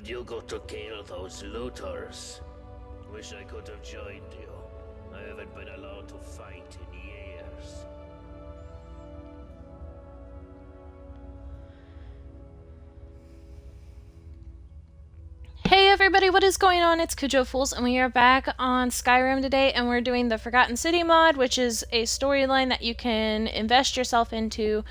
did you go to kill those looters? Wish I could have joined you. I haven't been allowed to fight in years. Hey everybody, what is going on? It's Kujo Fools, and we are back on Skyrim today, and we're doing the Forgotten City mod, which is a storyline that you can invest yourself into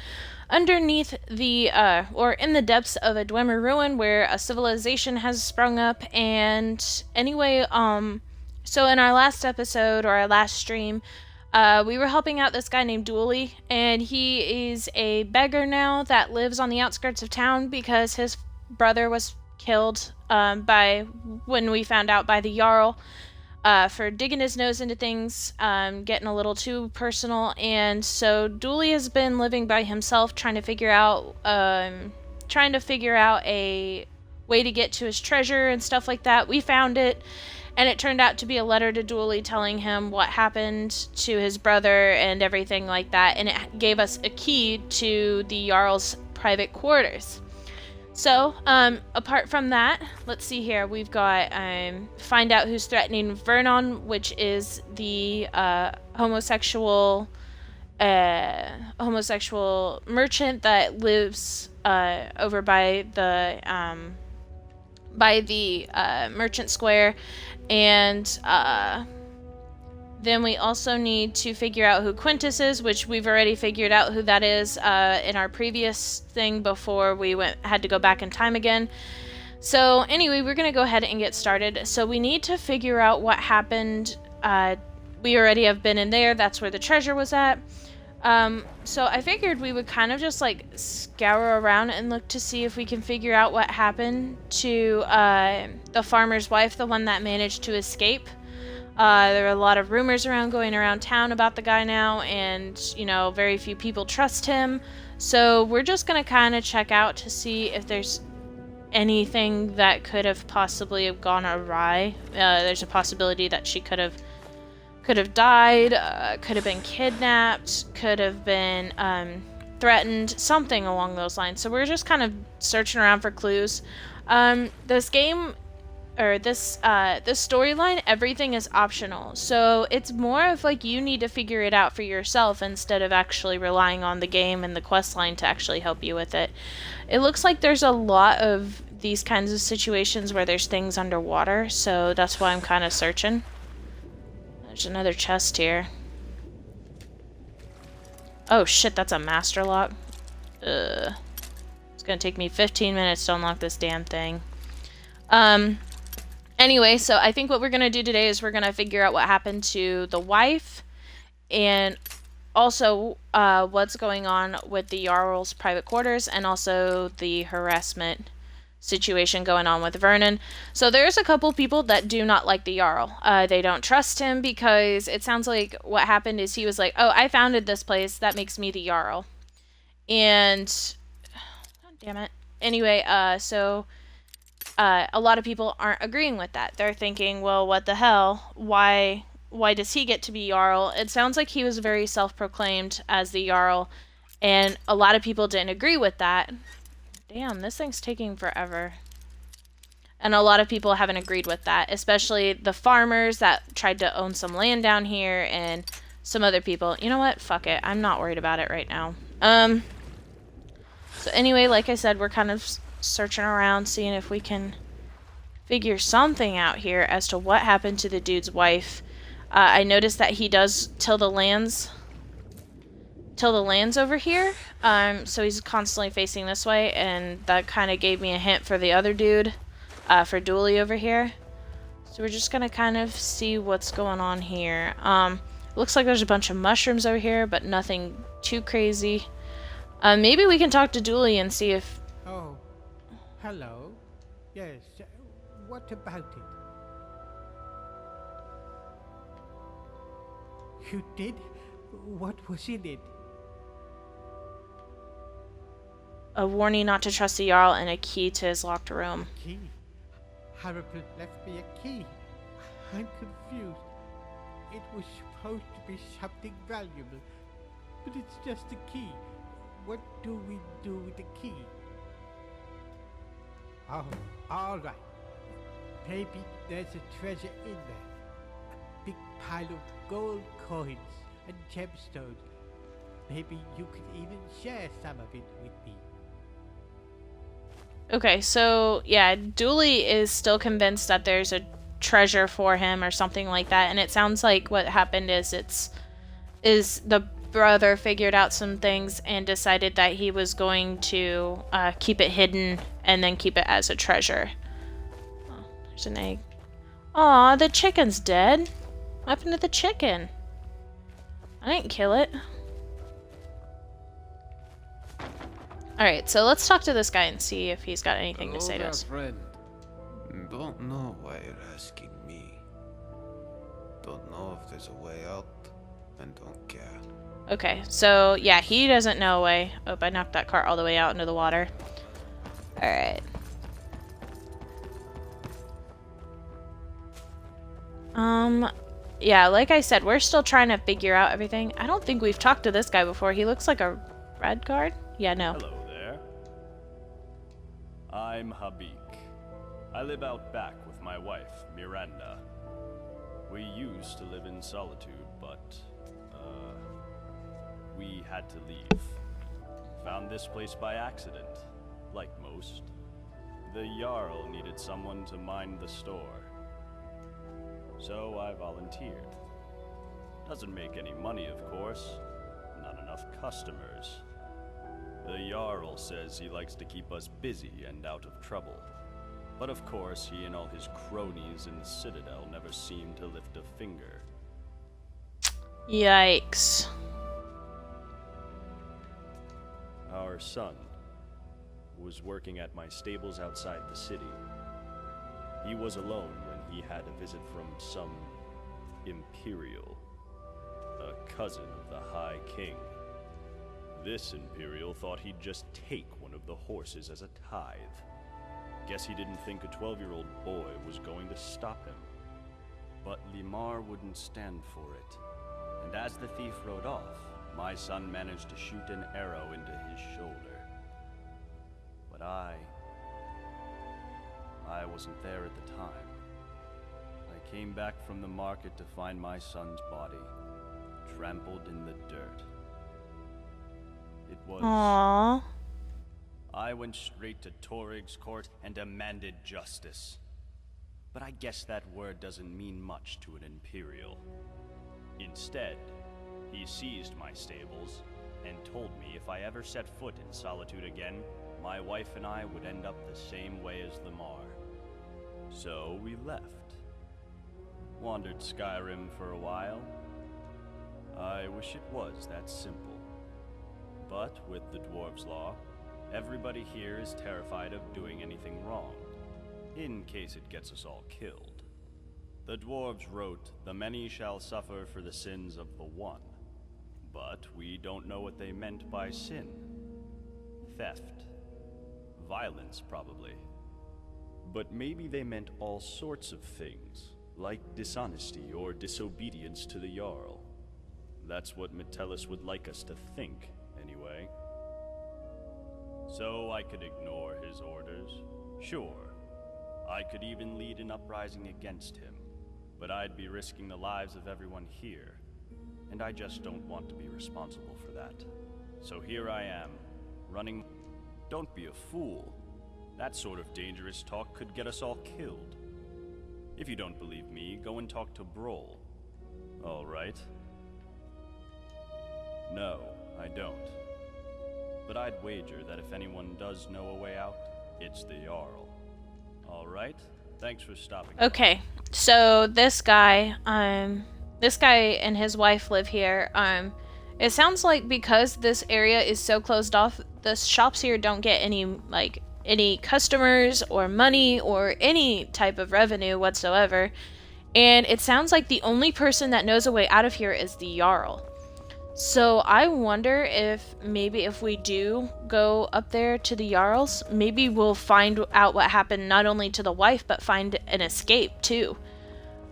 underneath the, or in the depths of a Dwemer ruin where a civilization has sprung up. And anyway, so in our last episode, or our last stream, we were helping out this guy named Dooley, and he is a beggar now that lives on the outskirts of town because his brother was killed by, when we found out, by the Jarl for digging his nose into things, getting a little too personal. And so Dooley has been living by himself, trying to figure out a way to get to his treasure and stuff like that. We found it, and it turned out to be a letter to Dooley telling him what happened to his brother and everything like that, and it gave us a key to the Jarl's private quarters. So, apart from that, let's see here. We've got, find out who's threatening Vernon, which is the, homosexual merchant that lives, over by the merchant square. And, then we also need to figure out who Quintus is, which we've already figured out who that is in our previous thing before we had to go back in time again. So anyway, we're going to go ahead and get started. So we need to figure out what happened. We already have been in there. That's where the treasure was at. So I figured we would kind of just like scour around and look to see if we can figure out what happened to the farmer's wife, the one that managed to escape. There are a lot of rumors going around town about the guy now, and, you know, very few people trust him. So we're just going to kind of check out to see if there's anything that could have possibly gone awry. There's a possibility that she could have died, could have been kidnapped, could have been threatened, something along those lines. So we're just kind of searching around for clues. This game, or this storyline, everything is optional. So it's more of like you need to figure it out for yourself instead of actually relying on the game and the quest line to actually help you with it. It looks like there's a lot of these kinds of situations where there's things underwater, so that's why I'm kind of searching. There's another chest here. Oh shit, that's a master lock. It's gonna take me 15 minutes to unlock this damn thing. Anyway, so I think what we're going to do today is we're going to figure out what happened to the wife, and also what's going on with the Jarl's private quarters, and also the harassment situation going on with Vernon. So there's a couple people that do not like the Jarl. They don't trust him because it sounds like what happened is he was like, oh, I founded this place, that makes me the Jarl. And, God damn it. Anyway, so a lot of people aren't agreeing with that. They're thinking, well, what the hell? Why does he get to be Jarl? It sounds like he was very self-proclaimed as the Jarl, and a lot of people didn't agree with that. Damn, this thing's taking forever. And a lot of people haven't agreed with that, especially the farmers that tried to own some land down here, and some other people. You know what? Fuck it. I'm not worried about it right now. So anyway, like I said, we're kind of searching around, seeing if we can figure something out here as to what happened to the dude's wife. I noticed that he does till the lands over here, so he's constantly facing this way, and that kind of gave me a hint for the other dude, for Dooley over here. So we're just gonna kind of see what's going on here. Looks like there's a bunch of mushrooms over here, but nothing too crazy. Maybe we can talk to Dooley and see if... Oh. Hello? Yes, what about it? You did? What was in it? A warning not to trust the Jarl and a key to his locked room. A key? Harrison left me a key. I'm confused. It was supposed to be something valuable, but it's just a key. What do we do with the key? Oh, all right. Maybe there's a treasure in there. A big pile of gold coins and gemstones. Maybe you could even share some of it with me. Okay, so yeah, Dooley is still convinced that there's a treasure for him or something like that, and it sounds like what happened is the brother figured out some things and decided that he was going to keep it hidden and then keep it as a treasure. Oh, there's an egg. Aw, the chicken's dead. What happened to the chicken? I didn't kill it. Alright, so let's talk to this guy and see if he's got anything to say to us. Friend. Don't know why you're asking me. Don't know if there's a way out, and don't care. Okay, so yeah, he doesn't know a way. Oh, I knocked that cart all the way out into the water. Alright. Yeah, like I said, we're still trying to figure out everything. I don't think we've talked to this guy before. He looks like a red guard. Yeah, no. Hello there. I'm Habik. I live out back with my wife, Miranda. We used to live in solitude, but, we had to leave. Found this place by accident, like most. The Jarl needed someone to mind the store. So I volunteered. Doesn't make any money, of course. Not enough customers. The Jarl says he likes to keep us busy and out of trouble. But of course, he and all his cronies in the Citadel never seem to lift a finger. Yikes. Our son was working at my stables outside the city. He was alone when he had a visit from some Imperial, a cousin of the High King. This Imperial thought he'd just take one of the horses as a tithe. Guess he didn't think a 12-year-old boy was going to stop him. But Limar wouldn't stand for it. And as the thief rode off, my son managed to shoot an arrow into his shoulder. But I wasn't there at the time. I came back from the market to find my son's body, trampled in the dirt. It was... Aww. I went straight to Torig's court and demanded justice. But I guess that word doesn't mean much to an Imperial. Instead, he seized my stables and told me if I ever set foot in Solitude again, my wife and I would end up the same way as Limar. So we left. Wandered Skyrim for a while. I wish it was that simple. But with the Dwarves' Law, everybody here is terrified of doing anything wrong, in case it gets us all killed. The Dwarves wrote, "The many shall suffer for the sins of the one." But we don't know what they meant by sin. Theft. Violence, probably. But maybe they meant all sorts of things, like dishonesty or disobedience to the Jarl. That's what Metellus would like us to think, anyway. So I could ignore his orders. Sure. I could even lead an uprising against him. But I'd be risking the lives of everyone here. And I just don't want to be responsible for that. So here I am, running... Don't be a fool. That sort of dangerous talk could get us all killed. If you don't believe me, go and talk to Broll. All right? No, I don't. But I'd wager that if anyone does know a way out, it's the Jarl. All right? Thanks for stopping. Okay, so this guy and his wife live here. It sounds like because this area is so closed off, the shops here don't get any customers or money or any type of revenue whatsoever. And it sounds like the only person that knows a way out of here is the Jarl. So I wonder if maybe if we do go up there to the Jarls, maybe we'll find out what happened not only to the wife, but find an escape too.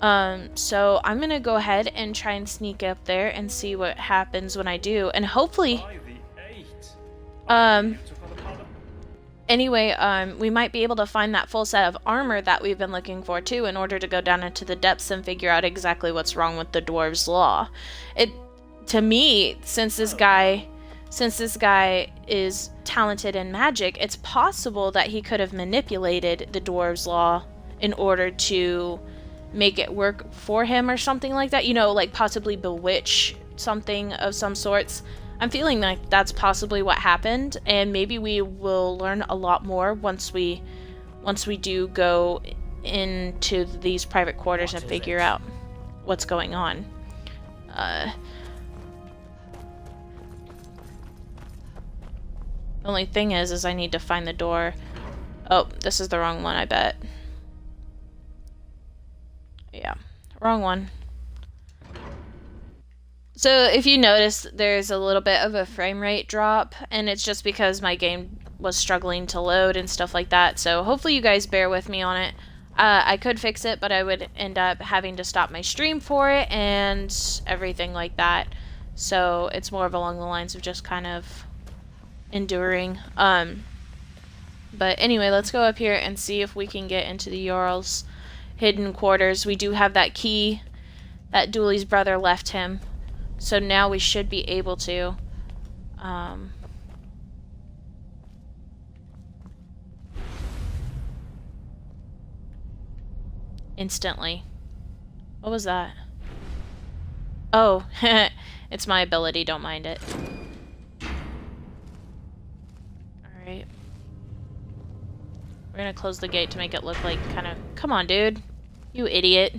So I'm gonna go ahead and try and sneak up there and see what happens when I do, and hopefully, Anyway, we might be able to find that full set of armor that we've been looking for too, in order to go down into the depths and figure out exactly what's wrong with the dwarves' law. To me, since this guy is talented in magic, it's possible that he could have manipulated the dwarves' law in order to make it work for him or something like that. You know, like possibly bewitch something of some sorts. I'm feeling like that's possibly what happened, and maybe we will learn a lot more once we do go into these private quarters and figure out what's going on. The only thing is I need to find the door. Oh, this is the wrong one, I bet. Yeah, wrong one. So if you notice, there's a little bit of a frame rate drop, and it's just because my game was struggling to load and stuff like that. So hopefully you guys bear with me on it. I could fix it, but I would end up having to stop my stream for it and everything like that. So it's more of along the lines of just kind of enduring. But anyway, let's go up here and see if we can get into the Jarl's hidden quarters. We do have that key that Dooley's brother left him. So now we should be able to. Instantly. What was that? Oh, it's my ability, don't mind it. Alright. We're gonna close the gate to make it look like kind of... Come on, dude. You idiot.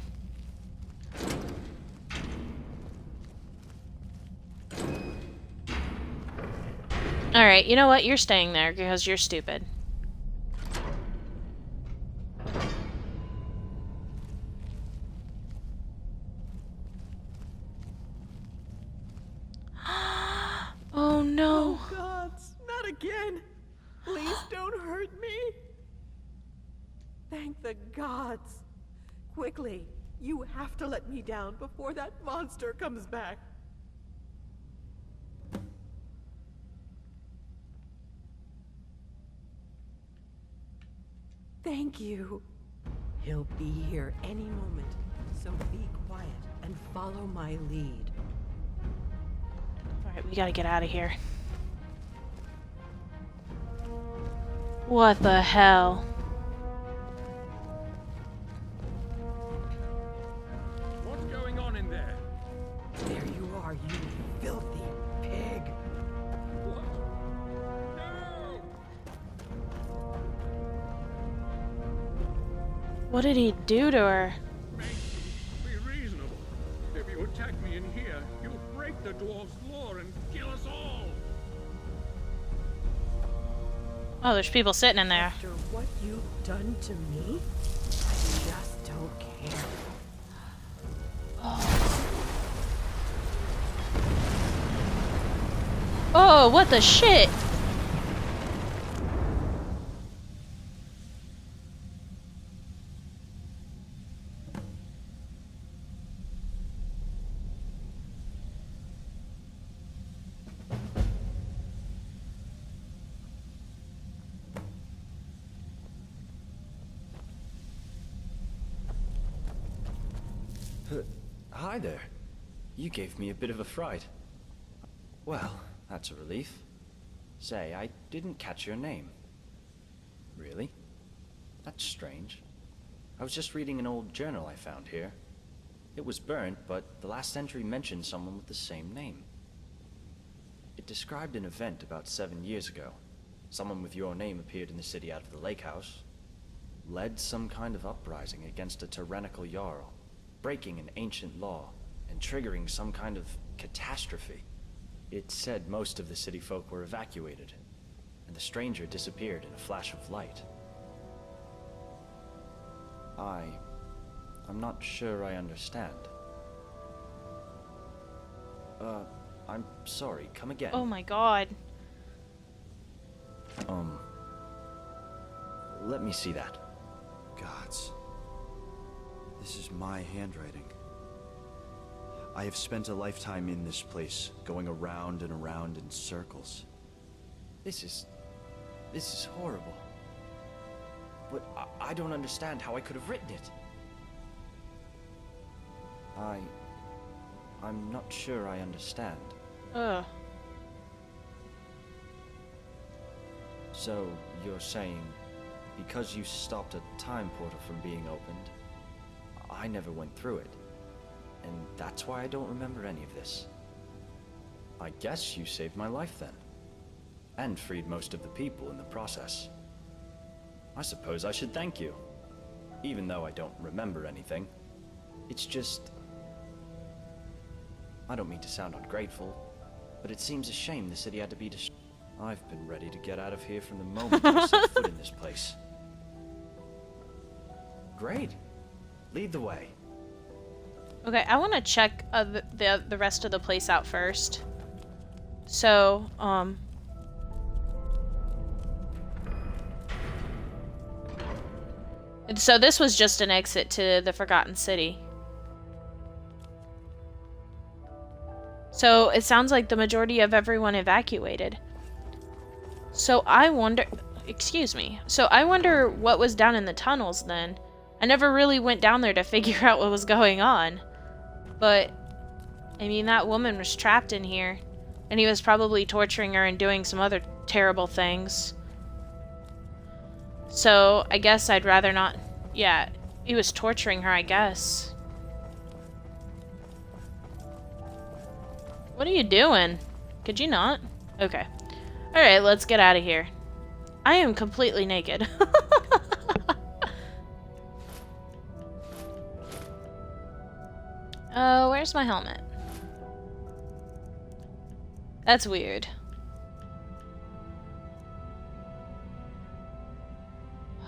Alright, you know what? You're staying there because you're stupid. Oh no. Oh gods, not again! Please don't hurt me! Thank the gods! Quickly, you have to let me down before that monster comes back. Thank you. He'll be here any moment, so be quiet and follow my lead. Alright, we gotta get out of here. What the hell? What's going on in there? There you are, you filthy pig! What? No! What did he do to her? Be reasonable. If you attack me in here, you'll break the dwarves' law and kill us all. Oh, there's people sitting in there. After what you've done to me, I just don't care. Oh, what the shit? Hi there. You gave me a bit of a fright. Well, that's a relief. Say, I didn't catch your name. Really? That's strange. I was just reading an old journal I found here. It was burnt, but the last entry mentioned someone with the same name. It described an event about 7 years ago. Someone with your name appeared in the city out of the lake house. Led some kind of uprising against a tyrannical Jarl, breaking an ancient law and triggering some kind of catastrophe. It said most of the city folk were evacuated, and the stranger disappeared in a flash of light. I'm not sure I understand. I'm sorry, come again. Oh my god. Let me see that. Gods. This is my handwriting. I have spent a lifetime in this place, going around and around in circles. This is This is horrible. But I don't understand how I could have written it. I'm not sure I understand. Ugh. So, you're saying, because you stopped a time portal from being opened, I never went through it. And that's why I don't remember any of this. I guess you saved my life then. And freed most of the people in the process. I suppose I should thank you. Even though I don't remember anything. It's just... I don't mean to sound ungrateful, but it seems a shame the city had to be destroyed. I've been ready to get out of here from the moment I set foot in this place. Great. Lead the way. Okay, I want to check the rest of the place out first. So, so this was just an exit to the Forgotten City. So it sounds like the majority of everyone evacuated. So I wonder... Excuse me. So I wonder what was down in the tunnels then. I never really went down there to figure out what was going on. But, I mean, that woman was trapped in here. And he was probably torturing her and doing some other terrible things. So I guess I'd rather not... Yeah, he was torturing her, I guess. What are you doing? Could you not? Okay. Alright, let's get out of here. I am completely naked. Where's my helmet? That's weird.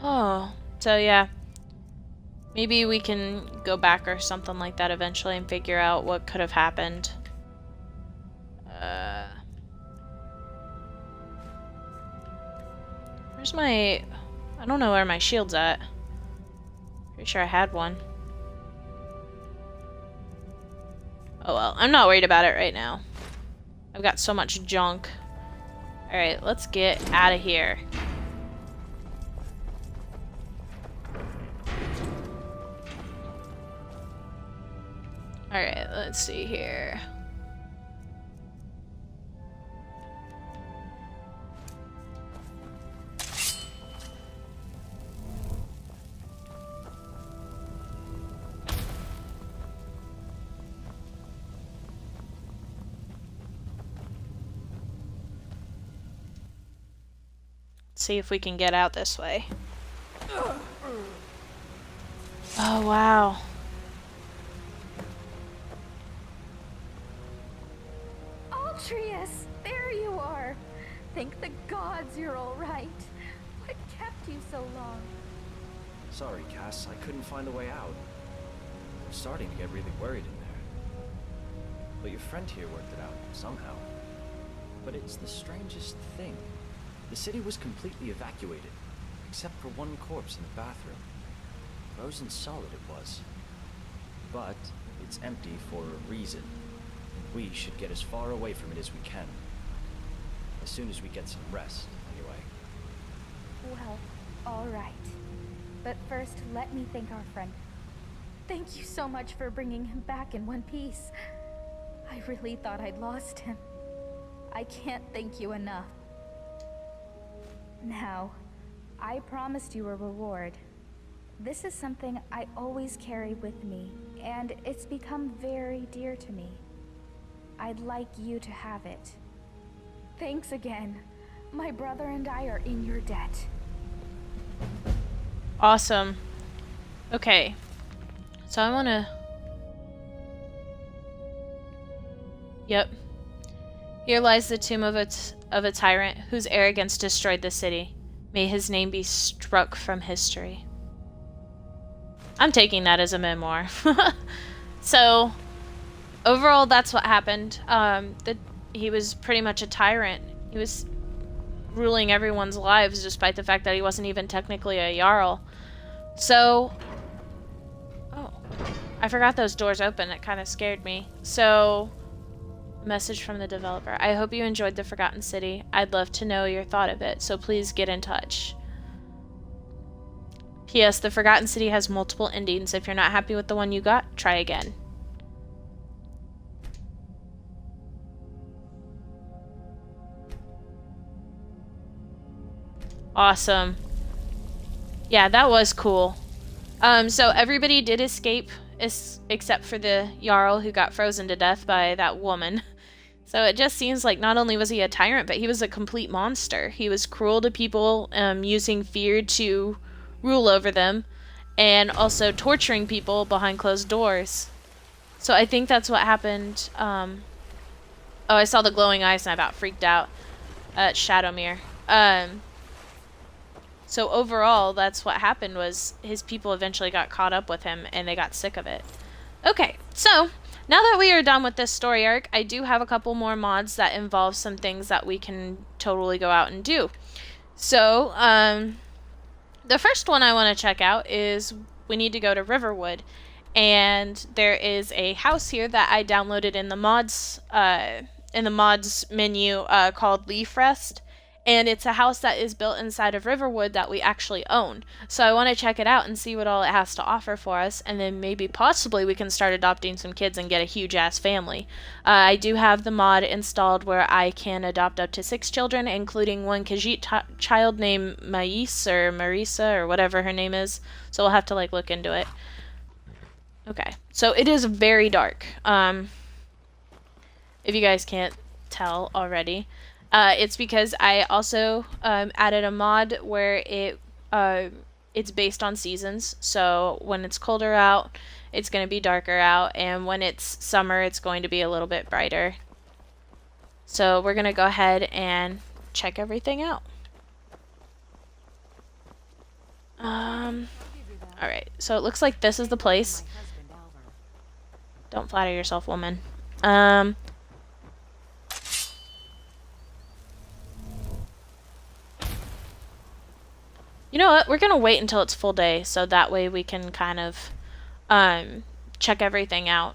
Oh, so yeah. Maybe we can go back or something like that eventually and figure out what could have happened. Where's my... I don't know where my shield's at. Pretty sure I had one. Oh well, I'm not worried about it right now. I've got so much junk. Alright, let's get out of here. Alright, let's see here. See if we can get out this way. Oh, wow. Altreus, there you are. Thank the gods you're all right. What kept you so long? Sorry, Cass, I couldn't find a way out. I'm starting to get really worried in there. But your friend here worked it out, somehow. But it's the strangest thing. The city was completely evacuated, except for one corpse in the bathroom. Frozen solid it was. But it's empty for a reason. We should get as far away from it as we can. As soon as we get some rest, anyway. Well, all right. But first, let me thank our friend. Thank you so much for bringing him back in one piece. I really thought I'd lost him. I can't thank you enough. Now, I promised you a reward. This is something I always carry with me, and it's become very dear to me. I'd like you to have it. Thanks again. My brother and I are in your debt. Awesome. Okay. So I wanna... Yep. Here lies the tomb of a tyrant whose arrogance destroyed the city. May his name be struck from history. I'm taking that as a memoir. So, overall, that's what happened. He was pretty much a tyrant. He was ruling everyone's lives despite the fact that he wasn't even technically a Jarl. So... Oh. I forgot those doors open. It kind of scared me. So... Message from the developer. I hope you enjoyed the Forgotten City. I'd love to know your thought of it, so please get in touch. P.S. The Forgotten City has multiple endings. If you're not happy with the one you got, try again. Awesome. Yeah, that was cool. So everybody did escape, except for the Jarl who got frozen to death by that woman. So it just seems like not only was he a tyrant, but he was a complete monster. He was cruel to people, using fear to rule over them, and also torturing people behind closed doors. So I think that's what happened. Oh, I saw the glowing eyes and I about freaked out at Shadowmere. So overall, that's what happened, was his people eventually got caught up with him and they got sick of it. Okay, so now that we are done with this story arc, I do have a couple more mods that involve some things that we can totally go out and do. So, the first one I want to check out is we need to go to Riverwood. And there is a house here that I downloaded in the mods menu called Leaf Rest. And it's a house that is built inside of Riverwood that we actually own. So I want to check it out and see what all it has to offer for us. And then maybe possibly we can start adopting some kids and get a huge-ass family. I do have the mod installed where I can adopt up to 6 children, including one Khajiit child named Mais or Marisa or whatever her name is. So we'll have to like look into it. Okay, so it is very dark. If you guys can't tell already. It's because I also added a mod where it's based on seasons. So when it's colder out, it's going to be darker out, and when it's summer, it's going to be a little bit brighter. So we're going to go ahead and check everything out. Alright, so it looks like this is the place. Don't flatter yourself, woman. You know what? We're going to wait until it's full day, so that way we can kind of check everything out.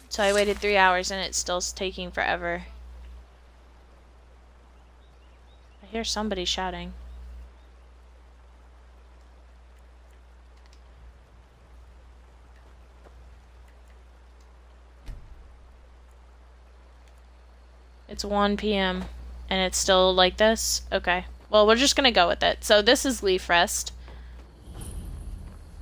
So I waited 3 hours and it's still taking forever. I hear somebody shouting. It's 1 p.m. and it's still like this? Okay. Well, we're just going to go with it. So this is Leaf Rest.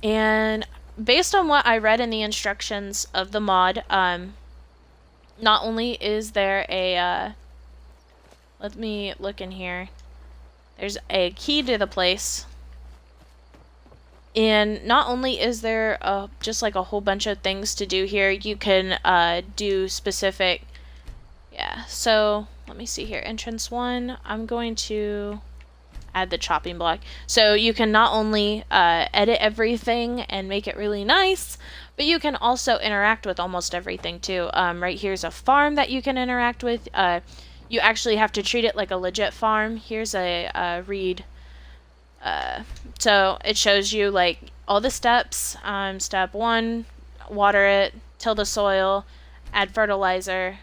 And based on what I read in the instructions of the mod, not only is there a... let me look in here. There's a key to the place. And not only is there just like a whole bunch of things to do here, you can do specific... Yeah, so let me see here. Entrance 1, I'm going to add the chopping block. So you can not only edit everything and make it really nice, but you can also interact with almost everything too. Right here's a farm that you can interact with. You actually have to treat it like a legit farm. Here's a read. So it shows you like all the steps. Step 1, water it, till the soil, add fertilizer,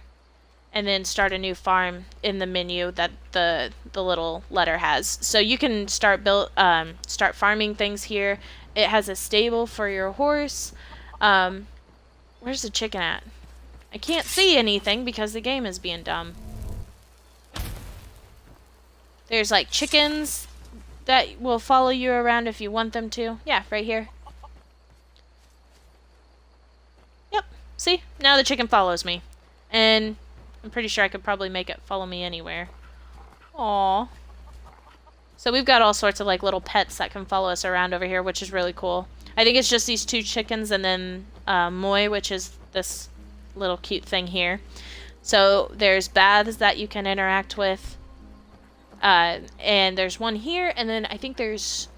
and then start a new farm in the menu that the little letter has. So you can start farming things here. It has a stable for your horse. Where's the chicken at? I can't see anything because the game is being dumb. There's like chickens that will follow you around if you want them to. Yeah, right here. Yep, see? Now the chicken follows me. And I'm pretty sure I could probably make it follow me anywhere. Aww. So we've got all sorts of like little pets that can follow us around over here, which is really cool. I think it's just these 2 chickens and then Moy, which is this little cute thing here. So there's baths that you can interact with. And there's one here, and then I think there's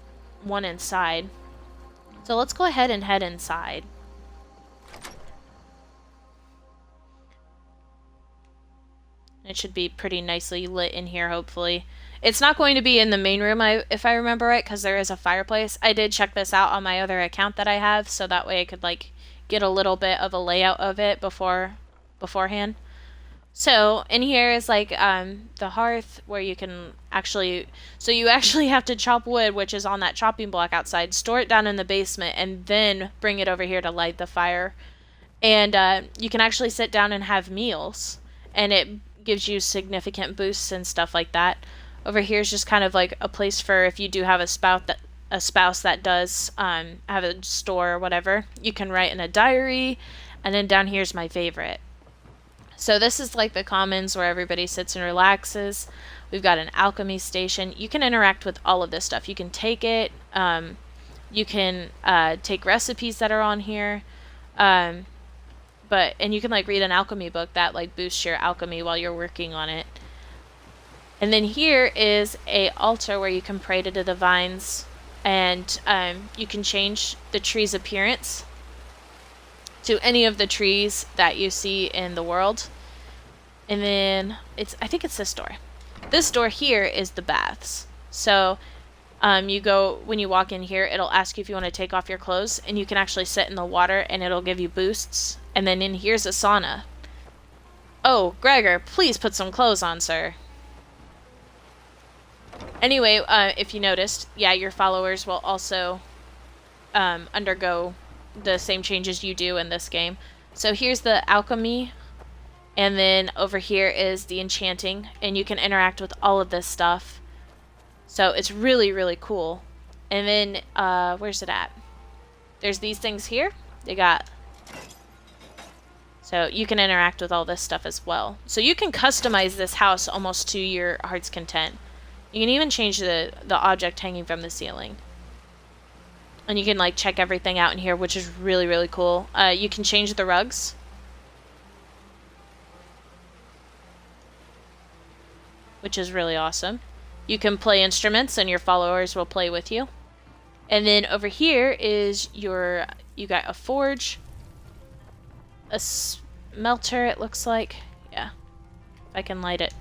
one inside. So let's go ahead and head inside. It should be pretty nicely lit in here, hopefully. It's not going to be in the main room, if I remember right, because there is a fireplace. I did check this out on my other account that I have, so that way I could, like, get a little bit of a layout of it before beforehand. So in here is like the hearth where you can actually, so you actually have to chop wood, which is on that chopping block outside, store it down in the basement, and then bring it over here to light the fire. And you can actually sit down and have meals, and it gives you significant boosts and stuff like that. Over here is just kind of like a place for if you do have a spouse that does have a store or whatever, you can write in a diary. And then down here's my favorite. So this is like the commons where everybody sits and relaxes. We've got an alchemy station. You can interact with all of this stuff. You can take it. You can take recipes that are on here. And you can like read an alchemy book that like boosts your alchemy while you're working on it. And then here is a altar where you can pray to the divines, and you can change the tree's appearance to any of the trees that you see in the world. And then I think it's this door. This door here is the baths. So you go, when you walk in here, it'll ask you if you want to take off your clothes, and you can actually sit in the water and it'll give you boosts. And then in here's a sauna. Oh, Gregor, please put some clothes on, sir. Anyway, if you noticed, yeah, your followers will also undergo the same changes you do in this game. So here's the alchemy, and then over here is the enchanting, and you can interact with all of this stuff. So it's really, really cool. And then, where's it at? There's these things here. So you can interact with all this stuff as well. So you can customize this house almost to your heart's content. You can even change the object hanging from the ceiling. And you can like check everything out in here, which is really, really cool. You can change the rugs. Which is really awesome. You can play instruments and your followers will play with you. And then over here is you got a forge, a smelter, it looks like. Yeah, if I can light it.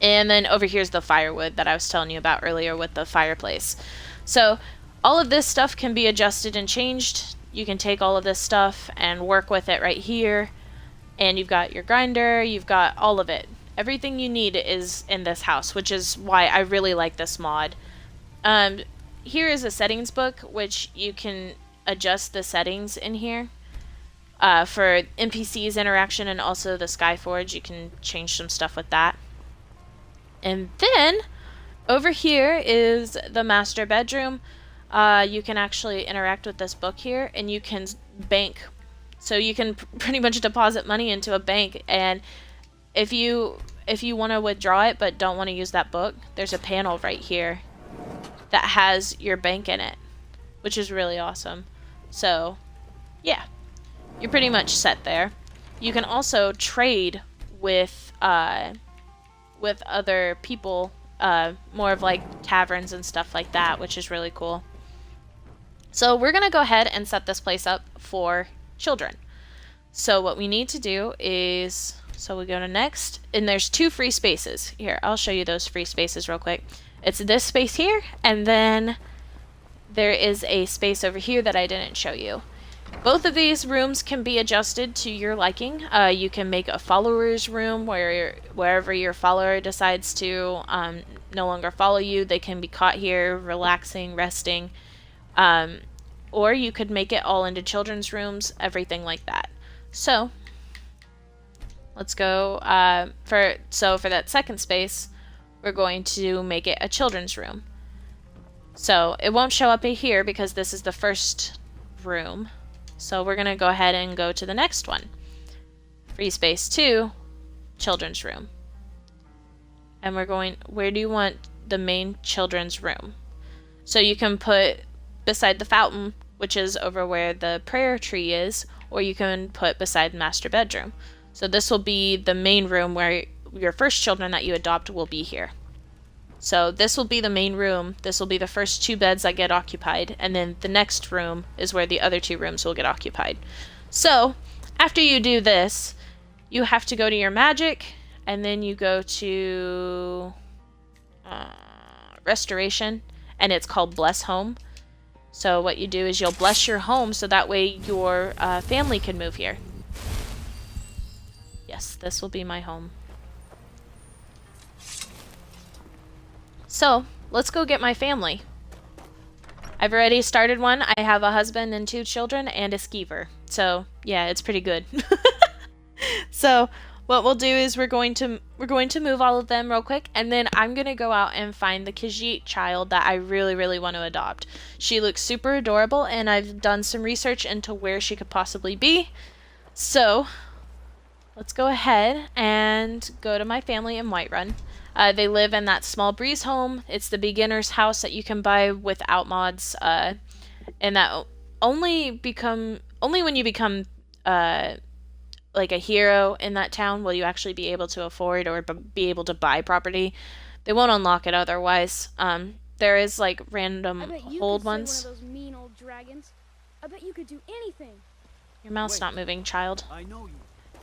And then over here's the firewood that I was telling you about earlier with the fireplace. So all of this stuff can be adjusted and changed. You can take all of this stuff and work with it right here. And you've got your grinder, you've got all of it. Everything you need is in this house, which is why I really like this mod. Here is a settings book, which you can adjust the settings in here. For NPCs interaction and also the Skyforge, you can change some stuff with that. And then over here is the master bedroom. You can actually interact with this book here, and you can bank. So you can pretty much deposit money into a bank, and if you want to withdraw it but don't want to use that book, there's a panel right here that has your bank in it, which is really awesome. So yeah, you're pretty much set there. You can also trade with other people, more of like taverns and stuff like that, which is really cool. So we're gonna go ahead and set this place up for children. So what we need to do is, so we go to next, and there's 2 free spaces. Here, I'll show you those free spaces real quick. It's this space here, and then there is a space over here that I didn't show you. Both of these rooms can be adjusted to your liking. You can make a follower's room wherever your follower decides to no longer follow you, they can be caught here relaxing, resting. Or you could make it all into children's rooms, everything like that. So let's go for that second space, we're going to make it a children's room. So it won't show up here because this is the first room. So we're going to go ahead and go to the next one. Free space 2, children's room. And we're going, where do you want the main children's room? So you can put beside the fountain, which is over where the prayer tree is, or you can put beside the master bedroom. So this will be the main room where your first children that you adopt will be here. So this will be the main room. This will be the first 2 beds that get occupied, and then the next room is where the other 2 rooms will get occupied. So after you do this, you have to go to your magic, and then you go to restoration, and it's called Bless Home. So what you do is you'll bless your home so that way your family can move here. Yes, this will be my home. So, let's go get my family. I've already started one. I have a husband and 2 children and a skeever. So, yeah, it's pretty good. So, what we'll do is we're going to move all of them real quick, and then I'm going to go out and find the Khajiit child that I really, really want to adopt. She looks super adorable, and I've done some research into where she could possibly be. So, let's go ahead and go to my family in Whiterun. They live in that small breeze home. It's the beginner's house that you can buy without mods, and that only when you become like a hero in that town will you actually be able to afford or be able to buy property. They won't unlock it otherwise. There is like random hold ones. One of those mean old dragons. I bet you could do anything. Your mouth's not moving, child. I know you.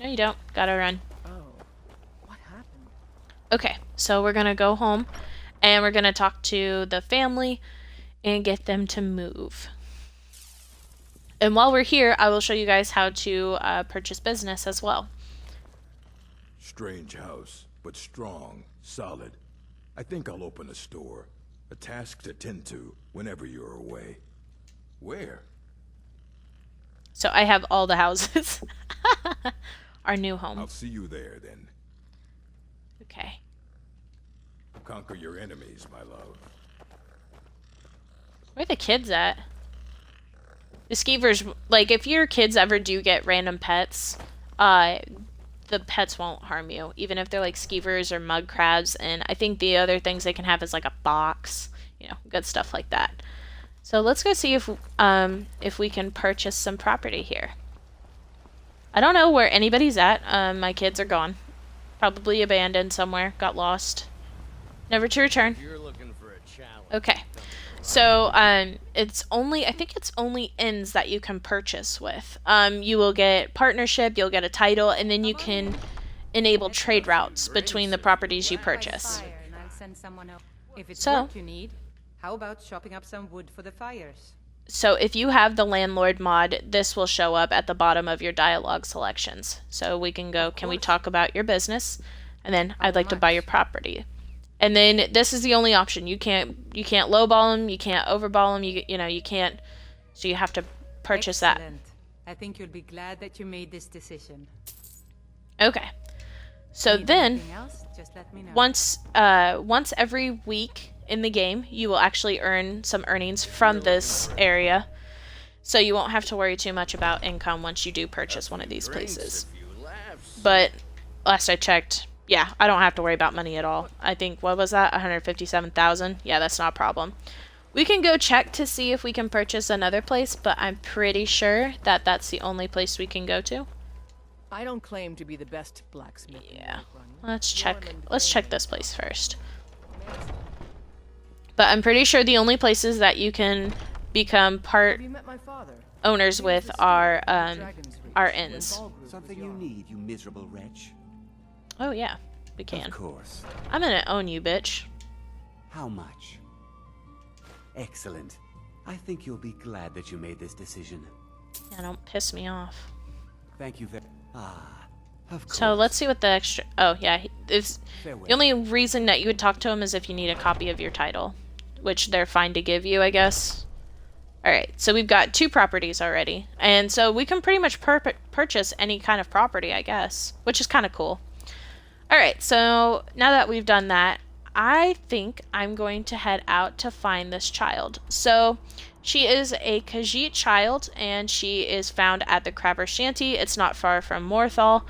No, you don't. Gotta run. Oh, what happened? Okay, so we're gonna go home, and we're gonna talk to the family and get them to move. And while we're here, I will show you guys how to purchase business as well. Strange house, but strong, solid. I think I'll open a store. A task to tend to whenever you're away. Where? So I have all the houses. Our new home. I'll see you there, then. Okay. Conquer your enemies, my love. Where are the kids at? The skeevers, like, if your kids ever do get random pets, the pets won't harm you, even if they're like skeevers or mud crabs. And I think the other things they can have is like a box, you know, good stuff like that. So let's go see if we can purchase some property here. I don't know where anybody's at. My kids are gone, probably abandoned somewhere, got lost, never to return. You're looking for a challenge. Okay. So, it's only, I think it's only inns that you can purchase with. You will get partnership, you'll get a title, and then you can enable trade routes between the properties you purchase. If it's So- work you need, how about chopping up some wood for the fires? So if you have the landlord mod, this will show up at the bottom of your dialogue selections. So we can go, can we talk about your business? And then I'd like to buy your property. And then this is the only option. You can't lowball them, you can't overball them, you can't, so you have to purchase Excellent. I think you'll be glad that you made this decision. that. Okay. So Need then, anything else? Just let me know. once every week in the game, you will actually earn some earnings from this area. So you won't have to worry too much about income once you do purchase one of these places. But last I checked, yeah, I don't have to worry about money at all. I think, what was that, 157,000? Yeah, that's not a problem. We can go check to see if we can purchase another place, but I'm pretty sure that that's the only place we can go to. I don't claim to be the best blacksmith. Yeah, let's check this place first. But I'm pretty sure the only places that you can become part owners with are inns. Something you need, you miserable wretch. Oh yeah, we can. Of course. I'm gonna own you, bitch. How much? Excellent. I think you'll be glad that you made this decision. Yeah, don't piss me off. Thank you very... Ah, of course. So let's see what the extra... Oh yeah, the only reason that you would talk to him is if you need a copy of your title, which they're fine to give you, I guess. Alright, so we've got 2 properties already, and so we can pretty much purchase any kind of property, I guess, which is kind of cool. Alright, so now that we've done that, I think I'm going to head out to find this child. So, she is a Khajiit child, and she is found at the Crabber Shanty. It's not far from Morthal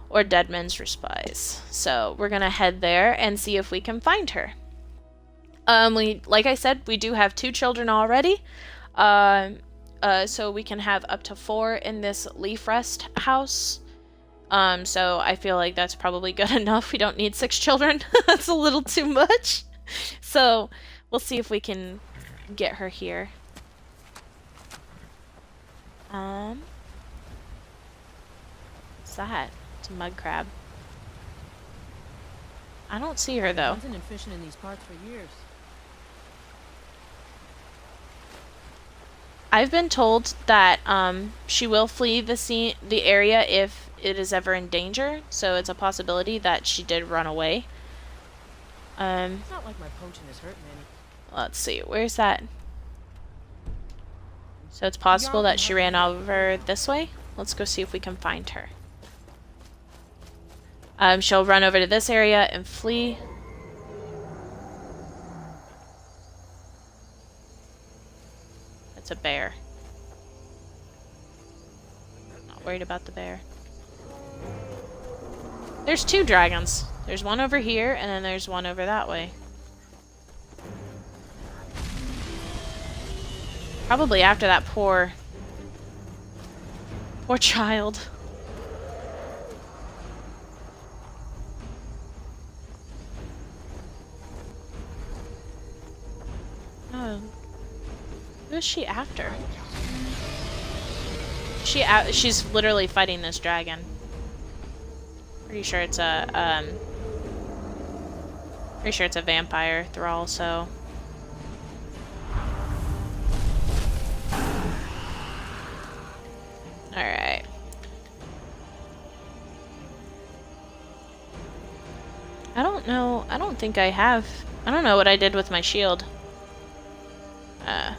or Deadman's Respise. So, we're going to head there and see if we can find her. Like I said, we do have 2 children already. So we can have up to 4 in this Leaf Rest house. So I feel like that's probably good enough. We don't need 6 children. That's a little too much. So we'll see if we can get her here. What's that? It's a mud crab. I don't see her though. Hunting and fishing in these parts for years. I've been told that she will flee the area it is ever in danger, so it's a possibility that she did run away. It's not like my potion is hurting any. Let's see, where's that? So it's possible that she ran over this way. Let's go see if we can find her. She'll run over to this area and flee. It's a bear. Not worried about the bear. There's 2 dragons. There's one over here, and then there's one over that way. Probably after that poor child. Oh. Who is she after? She's literally fighting this dragon. Pretty sure it's a vampire thrall, so alright. I don't know. I don't think I have. I don't know what I did with my shield.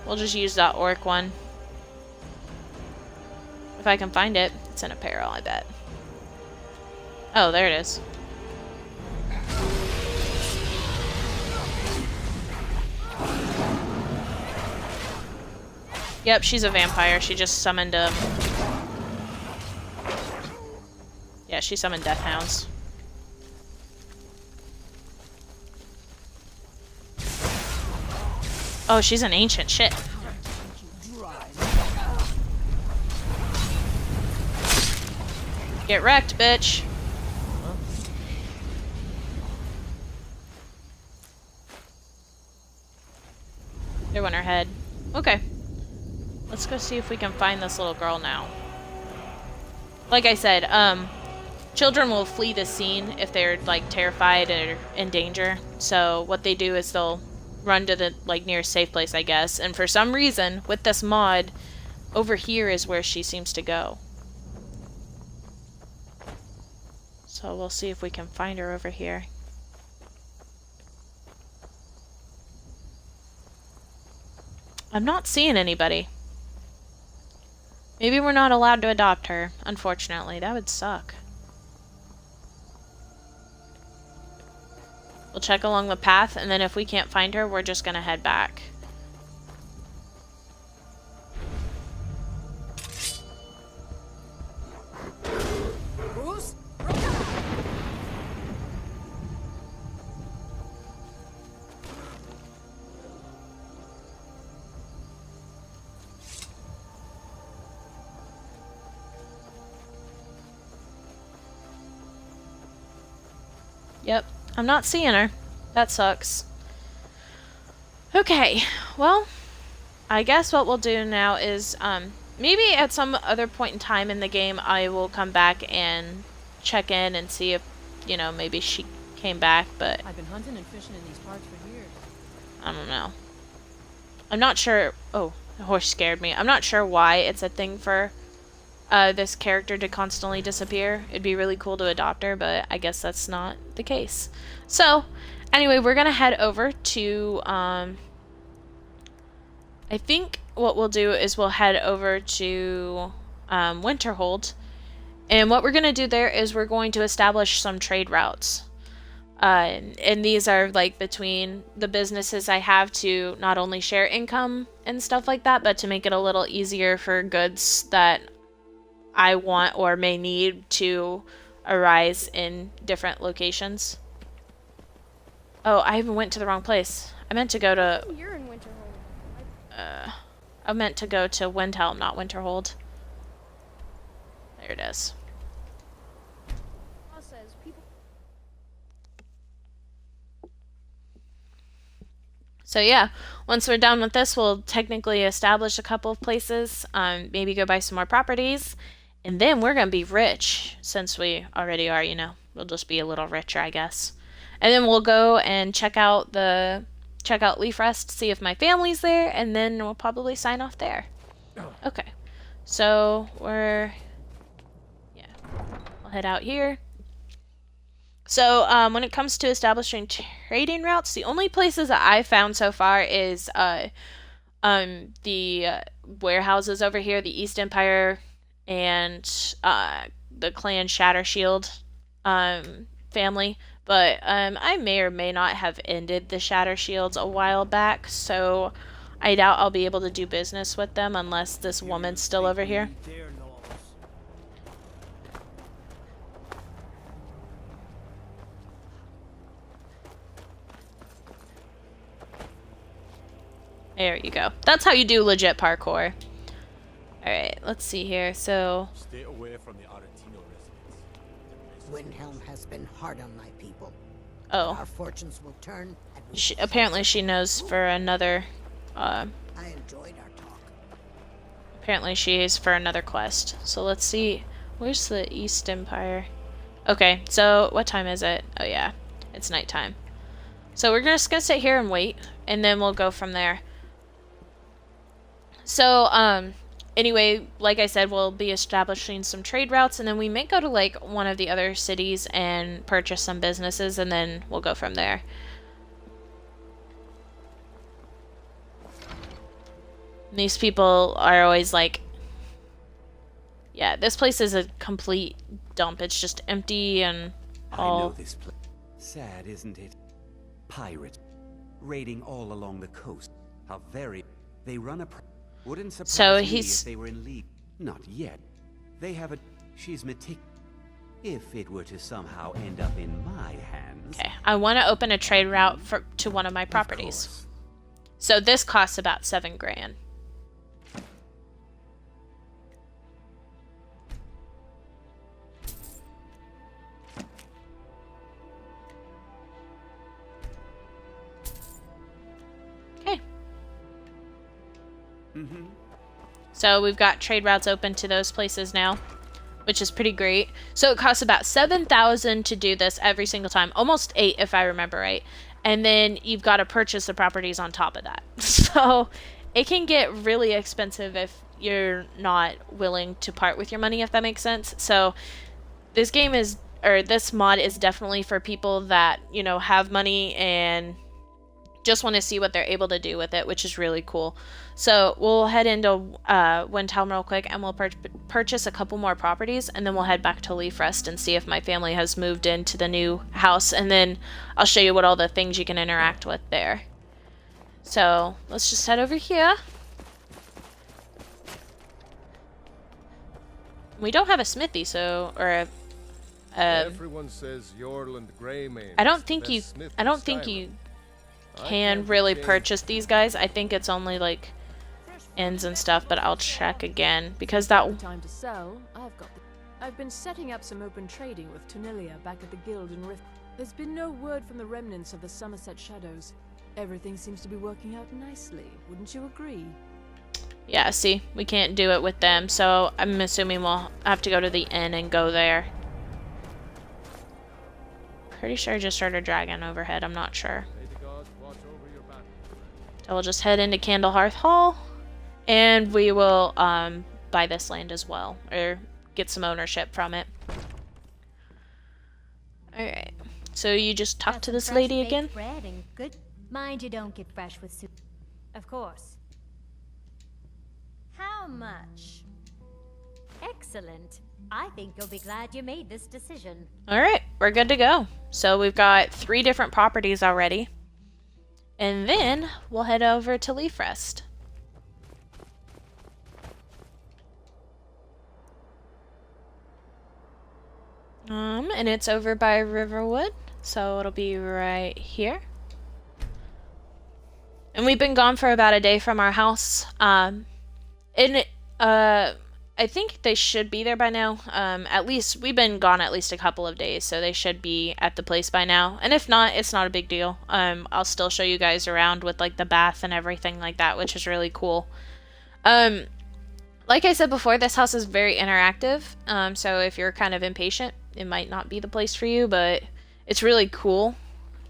We'll just use that orc one. If I can find it. It's in apparel, I bet. Oh, there it is. Yep, she's a vampire. She just summoned yeah, she summoned death hounds. Oh, she's an ancient shit. Get wrecked, bitch. There went her head. Okay. Let's go see if we can find this little girl now. Like I said, children will flee the scene if they're, like, terrified or in danger. So what they do is they'll run to the, like, nearest safe place, I guess. And for some reason, with this mod, over here is where she seems to go. So we'll see if we can find her over here. I'm not seeing anybody. Maybe we're not allowed to adopt her, unfortunately. That would suck. We'll check along the path, and then if we can't find her, we're just gonna head back. Yep, I'm not seeing her. That sucks. Okay, well, I guess what we'll do now is, maybe at some other point in time in the game, I will come back and check in and see if, you know, maybe she came back, but I've been hunting and fishing in these parts for years. I don't know. I'm not sure. Oh, the horse scared me. I'm not sure why it's a thing for this character to constantly disappear. It'd be really cool to adopt her, but I guess that's not the case. So, anyway, we're gonna head over to, I think what we'll do is we'll head over to Winterhold, and what we're gonna do there is we're going to establish some trade routes. And these are like between the businesses I have to not only share income and stuff like that, but to make it a little easier for goods that I want or may need to arise in different locations. Oh, I even went to the wrong place. I meant to go to... You're in Winterhold. I meant to go to Windhelm, not Winterhold. There it is. Says people. So yeah, once we're done with this, we'll technically establish a couple of places, maybe go buy some more properties, and then we're gonna be rich, since we already are, you know. We'll just be a little richer, I guess. And then we'll go and check out Leaf Rest, see if my family's there, and then we'll probably sign off there. Okay, so we're, yeah. head out here. So when it comes to establishing trading routes, the only places that I found so far is the warehouses over here, the East Empire and the clan Shattershield family. But I may or may not have ended the Shattershields a while back, so I doubt I'll be able to do business with them unless this woman's still over here. There you go. That's how you do legit parkour. Alright, let's see here. So stay away from the Aretino residence. Windhelm has been hard on my people. Oh. Our fortunes will turn. Apparently she knows for another I enjoyed our talk. Apparently she is for another quest. So let's see. Where's the East Empire? Okay, so what time is it? Oh yeah, it's nighttime. So we're just gonna sit here and wait, and then we'll go from there. So, anyway, like I said, we'll be establishing some trade routes, and then we may go to, like, one of the other cities and purchase some businesses, and then we'll go from there. These people are always like, yeah, this place is a complete dump. It's just empty and all... I know this place. Sad, isn't it? Pirates raiding all along the coast. How very... They run a... Wouldn't surprise me if they were in league. Not yet. They have a... She's meticulous. If it were to somehow end up in my hands... Okay, I want to open a trade route to one of my properties. So this costs about 7 grand. Okay. So we've got trade routes open to those places now, which is pretty great. So it costs about 7,000 to do this every single time. Almost 8 if I remember right. And then you've got to purchase the properties on top of that. So it can get really expensive if you're not willing to part with your money, if that makes sense. So this game is, or this mod is definitely for people that, you know, have money and just want to see what they're able to do with it, which is really cool. So we'll head into Windhelm real quick, and we'll purchase a couple more properties, and then we'll head back to Leaf Rest and see if my family has moved into the new house, and then I'll show you what all the things you can interact with there. So let's just head over here. We don't have a smithy, so, or a... Everyone says Yorland Greymane. I don't think you can really purchase these guys. I think it's only like ends and stuff, but I'll check again because that time to sell. I've been setting up some open trading with Tonilia back at the guild in Rift. There's been no word from the remnants of the Somerset Shadows. Everything seems to be working out nicely. Wouldn't you agree? Yeah, see, we can't do it with them, so I'm assuming we'll have to go to the inn and go there. Pretty sure I just heard a dragon overhead, I'm not sure. So we'll just head into Candlehearth Hall, and we will buy this land as well, or get some ownership from it. Alright, so you just talk to this lady again? Bread and good. Mind you don't get fresh with soup. Of course. How much? Excellent. I think you'll be glad you made this decision. Alright, we're good to go. So we've got 3 different properties already. And then we'll head over to Leaf Rest. And it's over by Riverwood, so it'll be right here. And we've been gone for about a day from our house. I think they should be there by now. At least, we've been gone at least a couple of days, so they should be at the place by now. And if not, it's not a big deal. I'll still show you guys around with, like, the bath and everything like that, which is really cool. Like I said before, this house is very interactive, so if you're kind of impatient, it might not be the place for you, but it's really cool,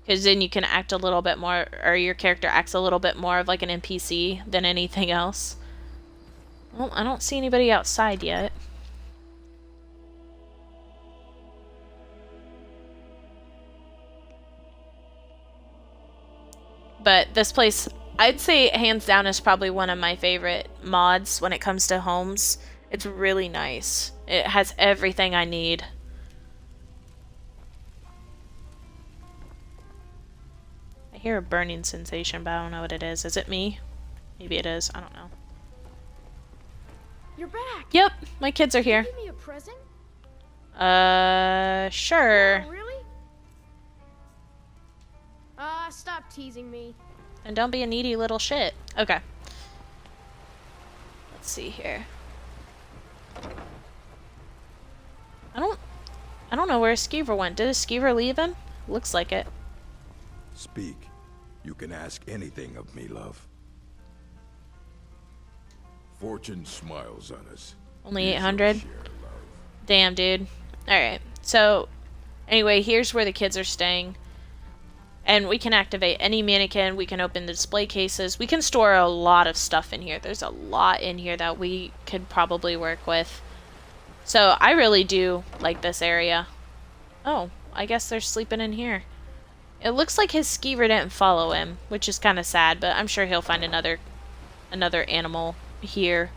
because then you can act a little bit more, or your character acts a little bit more of, like, an NPC than anything else. Well, I don't see anybody outside yet. But this place, I'd say hands down, is probably one of my favorite mods when it comes to homes. It's really nice. It has everything I need. I hear a burning sensation, but I don't know what it is. Is it me? Maybe it is. I don't know. You're back. Yep, my kids are here. Give me a present? Sure. Oh, really? Stop teasing me. And don't be a needy little shit. Okay. Let's see here. I don't know where Skeever went. Did Skeever leave him? Looks like it. Speak. You can ask anything of me, love. Fortune smiles on us. Only 800? Damn, dude. Alright. So, anyway, here's where the kids are staying. And we can activate any mannequin. We can open the display cases. We can store a lot of stuff in here. There's a lot in here that we could probably work with. So, I really do like this area. Oh, I guess they're sleeping in here. It looks like his skeever didn't follow him, which is kind of sad, but I'm sure he'll find another animal here.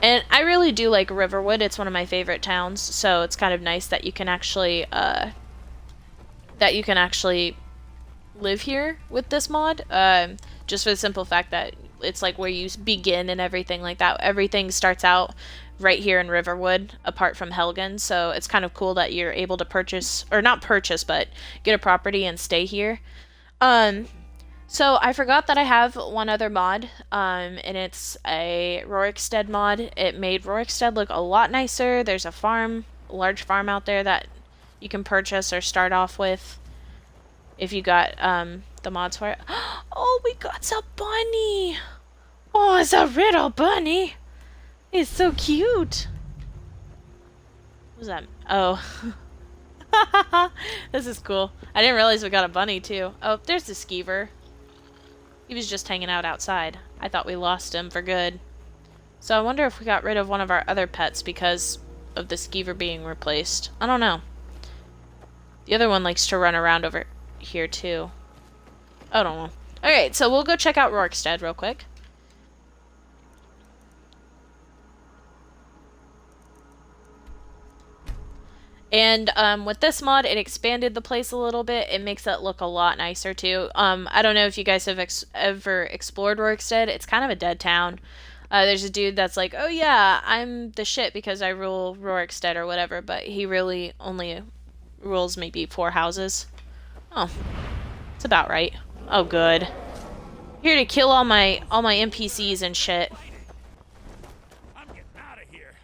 And I really do like Riverwood. It's one of my favorite towns, so it's kind of nice that you can actually live here with this mod. Just for the simple fact that it's like where you begin and everything like that. Everything starts out right here in Riverwood, apart from Helgen, so it's kind of cool that you're able to purchase, or not purchase, but get a property and stay here. So I forgot that I have one other mod, and it's a Rorikstead mod. It made Rorikstead look a lot nicer. There's a large farm out there that you can purchase or start off with if you got the mods for it. Oh, we got a bunny! Oh, it's a little bunny! It's so cute! What was that? Oh. This is cool. I didn't realize we got a bunny, too. Oh, there's the skeever. He was just hanging out outside. I thought we lost him for good. So I wonder if we got rid of one of our other pets because of the skeever being replaced. I don't know. The other one likes to run around over here, too. I don't know. Alright, so we'll go check out Rorikstead real quick. And with this mod, it expanded the place a little bit. It makes it look a lot nicer, too. I don't know if you guys have ever explored Rorikstead. It's kind of a dead town. There's a dude that's like, oh yeah, I'm the shit because I rule Rorikstead or whatever, but he really only rules maybe 4 houses. Oh, it's about right. Oh, good. Here to kill all my NPCs and shit. I'm getting out of here.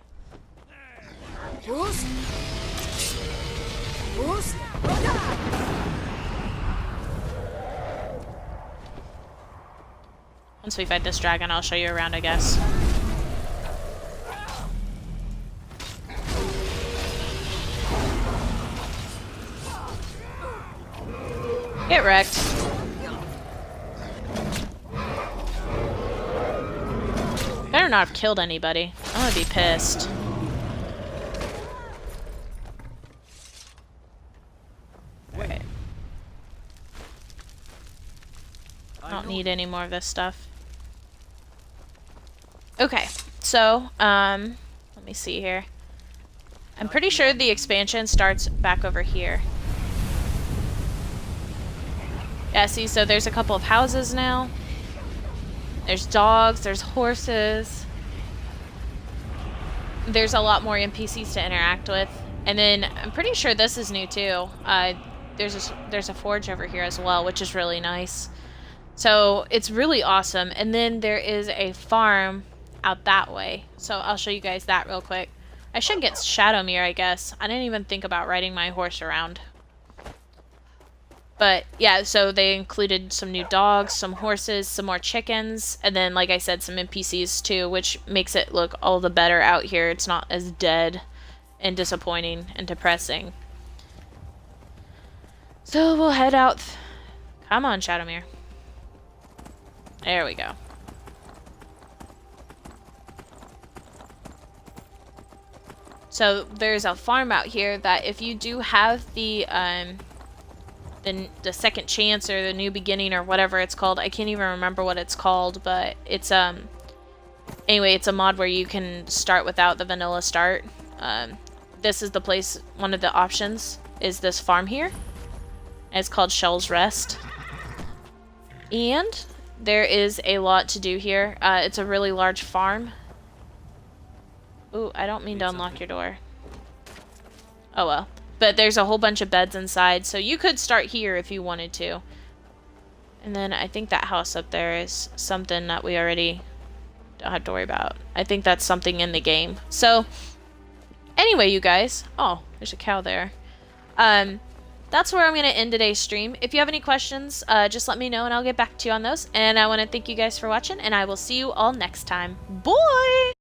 Once we fight this dragon, I'll show you around, I guess. Get wrecked. Better not have killed anybody. I'm gonna be pissed. Alright. I don't need any more of this stuff. Okay, so, let me see here. I'm pretty sure the expansion starts back over here. Yeah, see, so there's a couple of houses now. There's dogs, there's horses. There's a lot more NPCs to interact with. And then, I'm pretty sure this is new too. There's a forge over here as well, which is really nice. So, it's really awesome. And then there is a farm out that way. So, I'll show you guys that real quick. I should get Shadowmere, I guess. I didn't even think about riding my horse around. But, yeah, so they included some new dogs, some horses, some more chickens, and then, like I said, some NPCs too, which makes it look all the better out here. It's not as dead and disappointing and depressing. So, we'll head out. Come on, Shadowmere. There we go. So, there's a farm out here that if you do have the the second chance or the new beginning or whatever it's called. I can't even remember what it's called, but it's anyway, it's a mod where you can start without the vanilla start. This is the place, one of the options is this farm here. And it's called Shell's Rest. And there is a lot to do here. It's a really large farm. Ooh, I don't mean to unlock your door. Oh well. But there's a whole bunch of beds inside, so you could start here if you wanted to. And then I think that house up there is something that we already don't have to worry about. I think that's something in the game. So, anyway, you guys. Oh, there's a cow there. That's where I'm going to end today's stream. If you have any questions, just let me know and I'll get back to you on those. And I want to thank you guys for watching, and I will see you all next time. Bye!